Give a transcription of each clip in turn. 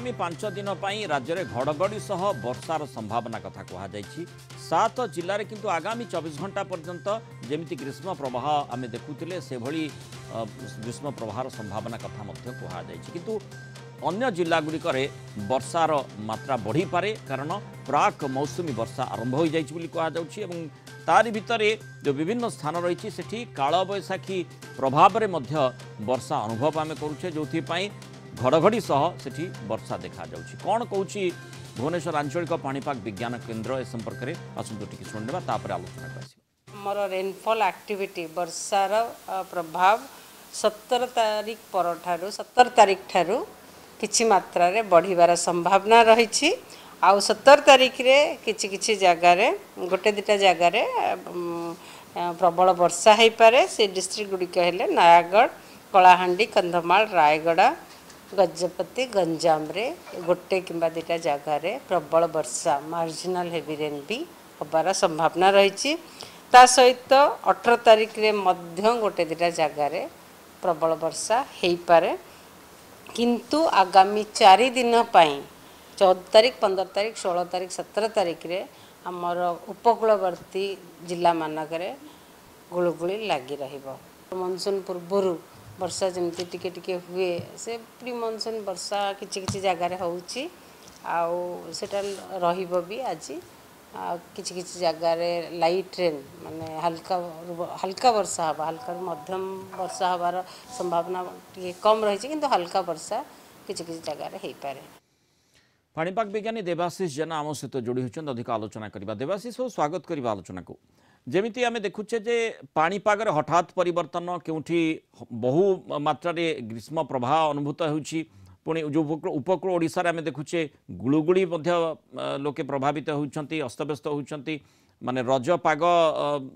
आगामी 5 दिन राज्य में घड़घड़ी सह वर्षार संभावना कथा कहुई। 7 जिले में किंतु आगामी 24 घंटा पर्यंत जमी ग्रीष्म प्रवाह आम देखुले से भली ग्रीष्म प्रवाहर संभावना कथा कहुई। किंतु अन्य जिलागुड़िक वर्षार मात्रा बढ़ी पारे कारण प्राक मौसुमी वर्षा आरंभ हो जाए। तारी भितर जो विभिन्न स्थान रही सेठी कालबैशाखी प्रभाव में वर्षा अनुभव आम करुचे जो घड़घड़ी सह सेठी वर्षा देखा जाउछि। कौन कहूँ भुवनेश्वर आंचलिक पाणीपाग विज्ञान केन्द्र ए संपर्क में आसतु टी शुणा तापर आलोचना कर रेनफॉल एक्टिविटी वर्षार प्रभाव 17 तारीख पर 17 तारीख ठारू किछि मात्रा रे बढ़िबार संभावना रही। आ 17 तारीख रे किछि जगार गोटे दुटा जगार प्रबल वर्षा हो पारे। से डिस्ट्रिक्ट गुड़िक हेले नयागढ़, कलाहांडी, कंधमाल, रायगड़ा, गजपति, गंजाम रे गोटे किंबा दुटा जगार प्रबल वर्षा मार्जिनाल हेवी रेन भी होबार संभावना रही। ता सहित 18 तारीख रे मध्य गोटे दुटा जगार प्रबल वर्षा हो पारे। किंतु आगामी 4 दिन पाई 14 तारीख, 15 तारीख, 16 तारीख, 17 तारीख रे आमर उपकूलवर्ती जिला मानकरे गुलुगुली लगी रहिबो। मानसून पूर्व वर्षा जमती टिके टिके हुए से प्री मानसून वर्षा किछि जगार होउची आउ सेटा रहिबो भी आज। किछि जगार लाइट रेन माने हल्का वर्षा हवा, हल्का मध्यम वर्षा हबार संभावना टिके कम रही किंतु हल्का वर्षा किछि जगार हो पारे। पाणीपाग विज्ञानी देवाशीष जेना आम सहित जोड़ी होती अधिक आलोचना करवा। देवाशीष स्वागत करवा आलोचना को। जमीती आम देखुचे जे पाणीपाग हठात परिवर्तन केउठी बहु मात्रा ग्रीष्म प्रवाह अनुभूत होउछि। पुणी जो उपकूल ओडिशा आम देखुचे गुळुगुळी लोके प्रभावित होउछंती, अस्तव्यस्त होउछंती। माने रज पाग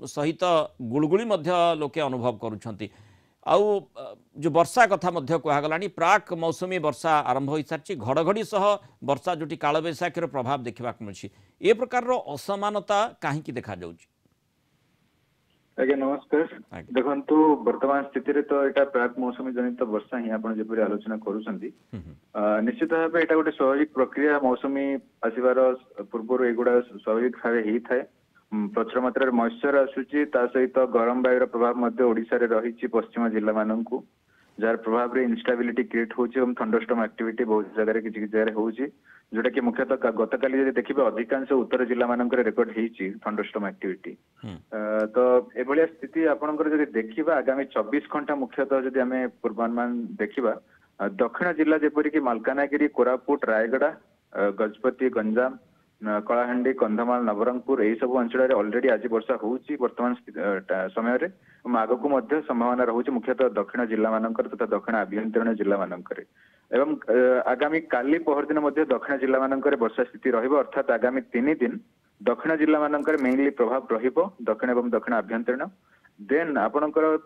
सहित गुळुगुळी लोके अनुभव करुछंती। आउ जो वर्षा कथा कहगला प्राक मौसुमी वर्षा आरंभ हो सारी घड़घड़ी सह वर्षा जोटी कालबैशाखीर प्रभाव देखा मिली। ए प्रकार असमानता कहीं देखा जाउछि? आज्ञा नमस्कार। देखंतु वर्तमान स्थिति रे तो एटा प्राक मौसुमी जनित वर्षा ही आपण जेपरि आलोचना करूछंती। निश्चित भाव एटा गोटे स्वाभाविक प्रक्रिया। मौसुमी आसीबार पूर्व एगुड़ा स्वाभाविक भाव ही थाए। प्रचुर मात्रा मॉइस्चर आसुची ता सहित गरम वायुर प्रभाव ओडिशा रे रही पश्चिम जिला माननकु जार प्रभाव रे इंस्टेबिलिटी क्रिएट होची और थंडरस्टॉर्म एक्टिविटी बहुत जगह किसी जगह होची जोटा कि मुख्यतः गतकाली जदि देखिबे अधिकांश उत्तर जिला माननकर रेकॉर्ड हेची थंडरस्टॉर्म एक्टिविटी। तो एभलिया स्थिति आपनकर जदि देखिबा आगामी 24 घंटा मुख्यतः जदि हमें पूर्वानुमान देखिबा दक्षिण जिला जेपरि कि मालकानगिरी, कोरापुट, रायगड़ा, गजपति, गंजाम, कलाहांडी, कंधमाल, नवरंगपुर यही सब अंचल ऑलरेडी आज वर्षा होउची वर्तमान समय रे। आगक संभावना रहुची मुख्यतः दक्षिण जिला मानकर तथा दक्षिण आभ्यंतरीण जिला मानकर एवं आगामी काली पहर दिन दक्षिण जिला मानकर वर्षा स्थिति रहिबो। अर्थात आगामी 3 दिन दक्षिण जिला मानकर मेनली प्रभाव रहिबो दक्षिण एवं दक्षिण आभ्यंतरीण। देन आपनकर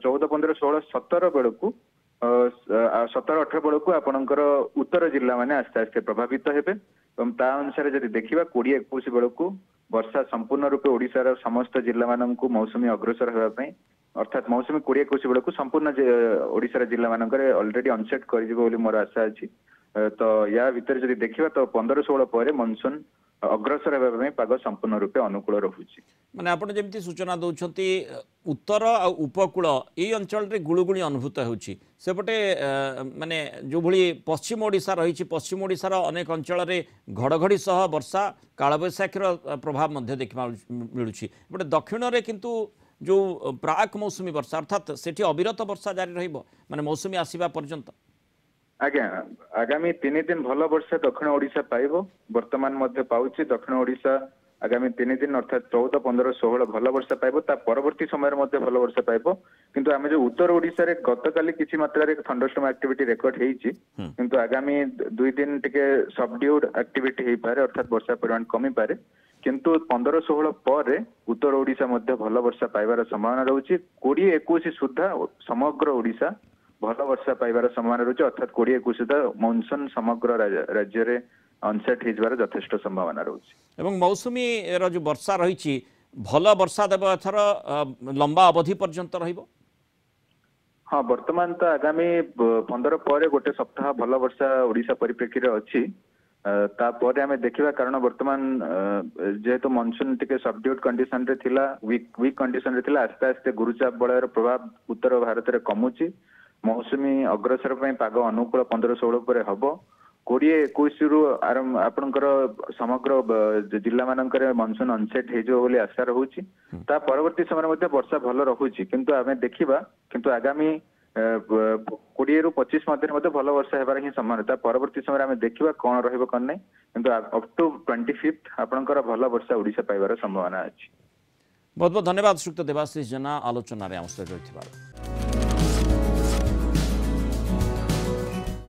14, 15, 16, 17 बेलकू 17, 18 बेलकू आपनकर उत्तर जिला माने आस्ते आस्ते प्रभावित हेबे। ता अनुसार जदि देखिबा 20, 21 बेलकू वर्षा संपूर्ण रूपे ओडिशार समस्त जिला माननकु मौसुमी अग्रसर हेबा पई अर्थात मौसुमी 20, 21 बेलकू संपूर्ण ओडिशार जिला मानकर ऑलरेडी अनसेट करिजिबो बोली मोर आशा अछि। तो या भीतर जदि देखिबा तो 15, 16 पर मानसून अग्रसर हेबा पई पाग संपूर्ण रूपे अनुकूल रहुछि। माने आपण जेमती सूचना दउछंती उत्तर आ उपकूल ए अंचल रे गुळुगुळी अनुभूत होउछि। सेपटे माने जो भली पश्चिम ओडिशा रही पश्चिम ओडिशार अनेक अंचल रे घड़घड़ी सह वर्षा कालबैशाखीर प्रभाव मध्य देखा मिलुछि। एपटे दक्षिण रे किंतु जो प्राक मौसुमी वर्षा अर्थात सेठी अविरत वर्षा जारी रहिबो माने मौसुमी आसीबा पर्यंत। आज्ञा आगामी 3 दिन भल वर्षा दक्षिण ओडिशा पाइबो। वर्तमान मध्य पाउछि दक्षिण ओडिशा आगामी 3 दिन अर्थात 14, 15, 16 भल वर्षा पाइबो। ता परवर्ती समय मध्य भल वर्षा पाइबो। किंतु आमे जो उत्तर ओडिशा रे गतकाली किछि मात्रा रे थंडरस्टॉर्म एक्टिविटी रेकॉर्ड हेछि किंतु आगामी 2 दिन टिके सबड्यूड एक्टिविटी हेइ पारे अर्थात वर्षा परिमाण कमी पारे। किंतु 15, 16 पर उत्तर ओडिशा मध्य भल वर्षा पाइबार संभावना रहउछि। 20, 21 सुद्धा समग्र ओडिशा भल वर्षा पाइबार संभावना रही। अर्थात 20, 21 सुधा मानसून समग्र राज्य रे अनसेट होइबार यथेष्ट संभावना रही। एवं मौसुमी जो वर्षा रही भल वर्षा देव एथर लंबा अवधि पर्यंत रहिबो। हाँ वर्तमान तो आगामी 15 पर गोटे सप्ताह भल वर्षा ओडिशा परिप्रेक्षी अच्छी तापर आम देखा कारण वर्तमान जेहेतु मनसून टिके सबड्यूट कंडीशन रे थिला वीक कंडीशन रे थिला आस्ते आस्ते गुरुचाप बलयर प्रभाव उत्तर भारत रे कमुची मौसुमी अग्रसर पाग अनुकूल 15-16 पर हम 20-21 रु आरंभ आपणकर समग्र जिला मानकर मनसून अनसेट हो आशा रहुची ता परवर्ती समय मध्ये वर्षा भल रहुची किंतु आमे देखिबा किंतु आगामी 20 रु 25 मध्य भल वर्षा हेबार ही संभावना परवर्ती समय आमे देखिबा कोन रहइबो कोन नै किंतु अप टू 25th आपणकर भल वर्षा ओडिशा पाइबार संभावना अछि। बहुत बहुत धन्यवाद श्रीयुक्त देवाशीष जेना आलोचना रे हम सहित रहिथिबार।